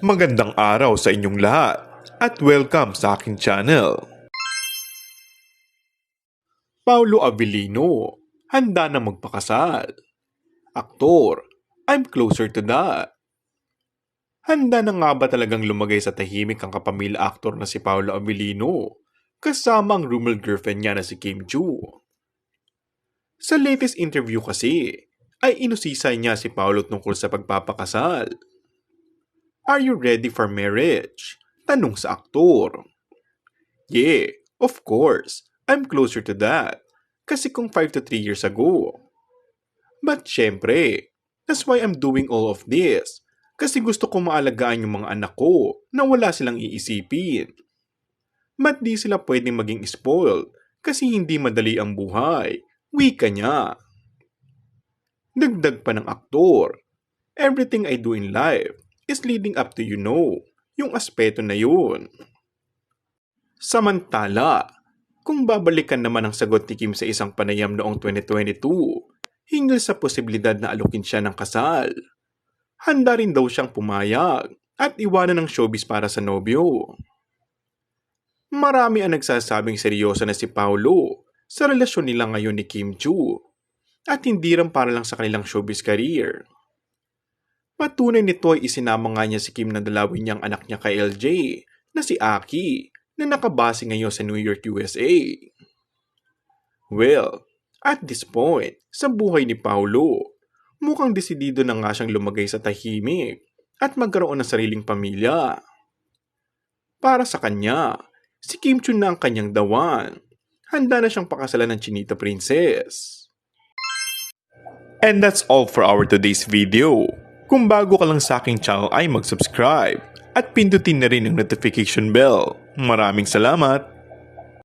Magandang araw sa inyong lahat at welcome sa aking channel. Paulo Avellino, handa na magpakasal. Aktor, I'm closer to that. Handa na nga ba talagang lumagay sa tahimik ang kapamilya aktor na si Paulo Avellino kasama ang rumored girlfriend niya na si Kim Chu? Sa latest interview kasi, ay inusisay niya si Paulo tungkol sa pagpapakasal. Are you ready for marriage? Tanong sa aktor. Yeah, of course. I'm closer to that. Kasi kung 5 to 3 years ago. But syempre, that's why I'm doing all of this. Kasi gusto ko maalagaan yung mga anak ko na wala silang iisipin. But di sila pwedeng maging spoiled kasi hindi madali ang buhay. Wika niya. Dagdag pa ng aktor. Everything I do in life is leading up to yung aspeto na yun. Samantala, kung babalikan naman ang sagot ni Kim sa isang panayam noong 2022, hinggil sa posibilidad na alukin siya ng kasal, handa rin daw siyang pumayag at iwanan ng showbiz para sa nobyo. Marami ang nagsasabing seryoso na si Paulo sa relasyon nila ngayon ni Kim Chu at hindi rin para lang sa kanilang showbiz career. Patunay nito ay isinama nga niya si Kim na dalawin niyang anak niya kay LJ na si Aki na nakabase ngayon sa New York, USA. Well, at this point, sa buhay ni Paulo, mukhang desidido na nga siyang lumagay sa tahimik at magkaroon ng sariling pamilya. Para sa kanya, si Kim Chu na ang kanyang dawan. Handa na siyang pakasalan ng Chinita Princess. And that's all for our today's video. Kung bago ka lang sa aking channel ay mag-subscribe at pindutin na rin ang notification bell. Maraming salamat!